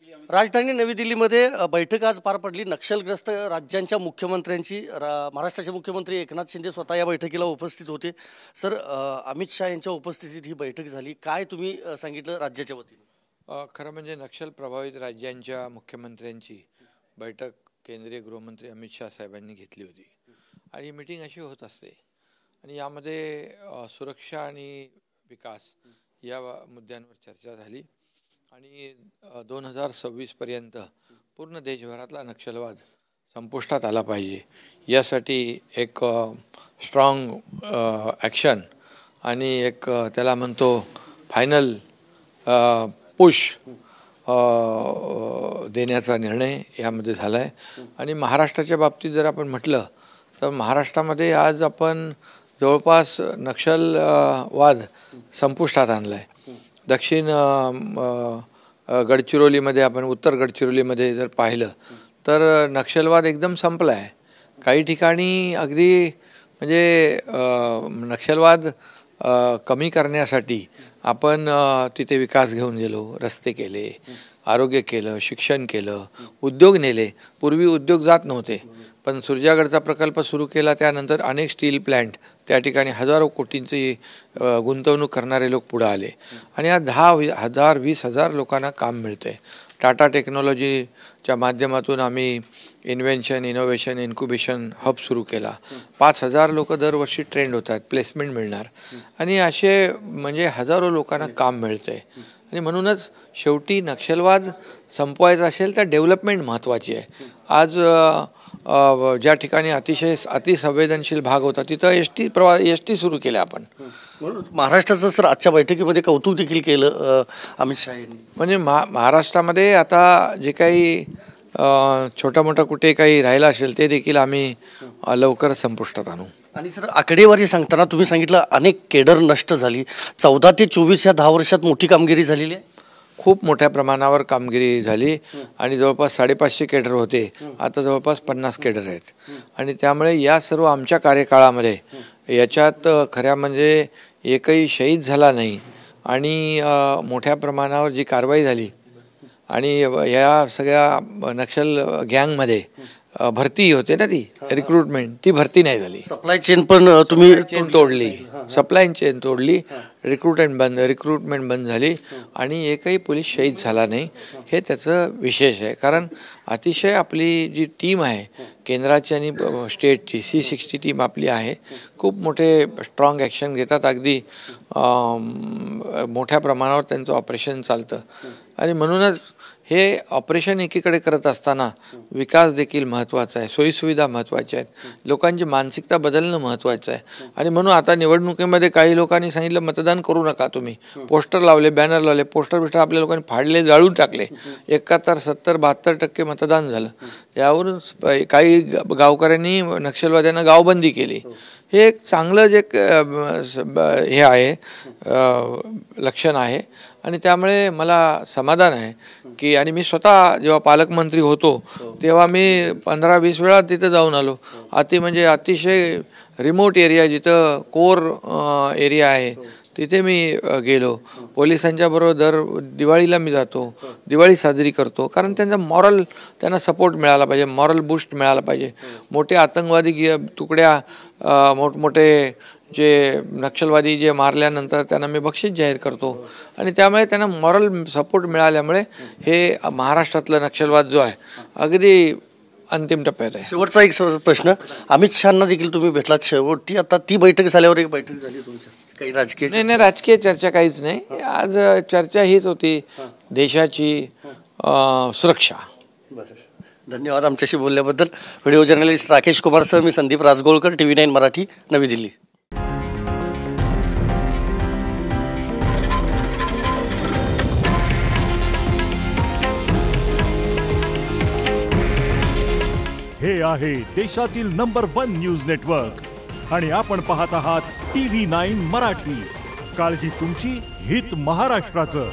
राजधानी नवी दिल्लीमध्ये बैठक आज पार पडली। नक्षलग्रस्त राज्यांच्या मुख्यमंत्र्यांची महाराष्ट्राचे मुख्यमंत्री एकनाथ शिंदे स्वतः या बैठकीला उपस्थित होते। सर, अमित शाह यांच्या उपस्थितीत ही बैठक झाली, काय तुम्ही सांगितलं राज्याच्या वतीने? खरं म्हणजे नक्षल प्रभावित राज्यांच्या मुख्यमंत्र्यांची बैठक केंद्रीय गृहमंत्री अमित शाह साहेबांनी घेतली होती आणि ही मीटिंग अशी होत असते आणि यामध्ये सुरक्षा आणि विकास या मुद्द्यांवर चर्चा झाली आणि 2026 पर्यंत पूर्ण देशभरातला नक्षलवाद संपुष्टात आला पाहिजे यासाठी एक स्ट्रॉंग ॲक्शन आणि एक त्याला म्हणतो फायनल पुश देण्याचा निर्णय यामध्ये झाला आहे। आणि महाराष्ट्राच्या बाबतीत जर आपण म्हटलं तर महाराष्ट्रामध्ये आज आपण जवळपास नक्षलवाद संपुष्टात आणला आहे। दक्षिण गडचिरोलीमध्ये आपण उत्तर गडचिरोलीमध्ये जर पाहिलं तर नक्षलवाद एकदम संपला आहे। काही ठिकाणी अगदी म्हणजे नक्षलवाद कमी करण्यासाठी आपण तिथे विकास घेऊन गेलो, रस्ते केले, आरोग्य केलं, शिक्षण केलं, उद्योग नेले। पूर्वी उद्योग जात नव्हते, पण सुरजागडचा प्रकल्प सुरू केला, त्यानंतर अनेक स्टील प्लॅन्ट त्या ठिकाणी हजारो कोटींची गुंतवणूक करणारे लोक पुढे आले आणि आज 10,000 20,000 लोकांना काम मिळते। टाटा टेक्नॉलॉजीच्या माध्यमातून आम्ही इन्व्हेन्शन, इनोव्हेशन, इन्क्युबेशन हब सुरू केला। 5,000 लोक दरवर्षी ट्रेंड होतात, प्लेसमेंट मिळणार आणि असे म्हणजे हजारो लोकांना काम मिळते। आणि म्हणूनच शेवटी नक्षलवाद संपवायचा असेल तर डेव्हलपमेंट महत्त्वाची आहे। आज ज्या ठिकाणी अतिसंवेदनशील भाग होता तिथं एस टी सुरू केल्या आपण। म्हणून महाराष्ट्राचं सर आजच्या बैठकीमध्ये कौतुक देखील केलं अमित शाह यांनी। म्हणजे महाराष्ट्रामध्ये आता जे काही छोटा मोठा कुठे काही राहिला असेल ते देखील आम्ही लवकर संपुष्टात आणू। आणि सर, आकडेवारी सांगताना तुम्ही सांगितलं अनेक केडर नष्ट झाली। 14 ते 24 या 10 वर्षात मोठी कामगिरी झालेली आहे। खूप मोठ्या प्रमाणावर कामगिरी झाली आणि जवळपास 550 केडर होते, आता जवळपास 50 केडर आहेत। आणि त्यामुळे या सर्व आमच्या कार्यकाळामध्ये याच्यात खऱ्या म्हणजे एकही शहीद झाला नाही आणि मोठ्या प्रमाणावर जी कारवाई झाली आणि या सगळ्या नक्षल गँगमध्ये भरती होते ना, ती रिक्रुटमेंट, ती भरती नाही झाली। सप्लाय चेन पण तुम्ही तोडली, सप्लाय चेन तोडली, रिक्रुटमेंट बंद झाली आणि एकही पोलीस शहीद झाला नाही। हे त्याचं विशेष आहे, कारण अतिशय आपली जी टीम आहे केंद्राची आणि स्टेटची C60 टीम आपली आहे, खूप मोठे स्ट्रॉंग ॲक्शन घेतात, अगदी मोठ्या प्रमाणावर त्यांचं ऑपरेशन चालतं। आणि म्हणूनच हे ऑपरेशन एकीकडे करत असताना विकास देखील महत्त्वाचा आहे, सोयीसुविधा महत्त्वाच्या आहेत, लोकांची मानसिकता बदलणं महत्त्वाचं आहे। आणि म्हणून आता निवडणुकीमध्ये काही लोकांनी सांगितलं मतदान करू नका, तुम्ही पोस्टर लावले, बॅनर लावले, पोस्टर आपल्या लोकांनी फाडले, जाळून टाकले, 71, 70, 72% मतदान झालं। यावरून काही गावकऱ्यांनी नक्षलवाद्यांना गावबंदी केली। हे एक चांगलं जे हे आहे लक्षण आहे आणि त्यामुळे मला समाधान आहे की आणि मी स्वतः जेव्हा पालकमंत्री होतो तेव्हा मी 15-20 वेळा तिथे जाऊन आलो। म्हणजे अतिशय रिमोट एरिया जिथं कोर एरिया आहे तिथे मी गेलो। पोलिसांच्या बरोबर दर दिवाळीला मी जातो, दिवाळी साजरी करतो, कारण त्यांना सपोर्ट मिळाला पाहिजे, मॉरल बूस्ट मिळाला पाहिजे। मोठे आतंकवादी तुकड्या, मोठमोठे जे नक्षलवादी जे मारल्यानंतर त्यांना मी बक्षीस जाहीर करतो आणि त्यामुळे त्यांना मॉरल सपोर्ट मिळाल्यामुळे हे महाराष्ट्रातला नक्षलवाद जो आहे अगदी अंतिम टप्प्यात आहे। शेवटचा एक प्रश्न, अमित शहांना देखील तुम्ही भेटलात शेवटी, आता ती बैठक झाल्यावर एक बैठक झाली तुमची, काही राजकीय? नाही, राजकीय चर्चा काहीच नाही। आज चर्चा हीच होती देशाची सुरक्षा। धन्यवाद आमच्याशी बोलल्याबद्दल। Video journalist Rakesh Kumar sir, मी संदीप राजगोळकर, TV9 मराठी, नवी दिल्ली। हे आहे देशातील नंबर 1 न्यूज नेटवर्क आणि आपण पाहत आहात TV9 मराठी। काळजी तुमची, हित महाराष्ट्राचं।